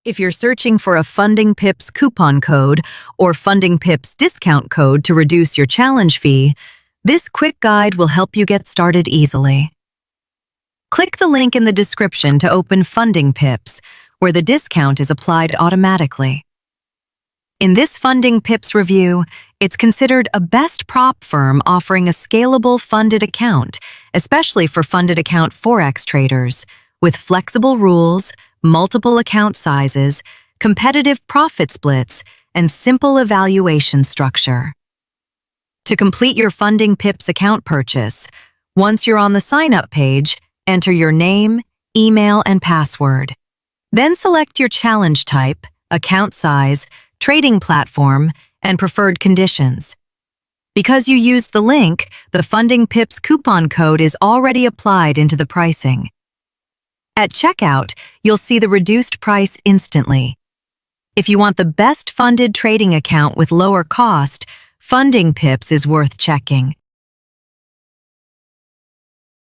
If you're searching for a Funding Pips coupon code or Funding Pips discount code to reduce your challenge fee, this quick guide will help you get started easily. Click the link in the description to open Funding Pips, where the discount is applied automatically. In this Funding Pips review, it's considered a best prop firm offering a scalable funded account, especially for funded account Forex traders, with flexible rules, multiple account sizes, competitive profit splits, and simple evaluation structure. To complete your Funding Pips account purchase, once you're on the sign-up page, enter your name, email, and password. Then select your challenge type, account size, trading platform, and preferred conditions. Because you used the link, the Funding Pips coupon code is already applied into the pricing. At checkout, you'll see the reduced price instantly. If you want the best funded trading account with lower cost, Funding Pips is worth checking.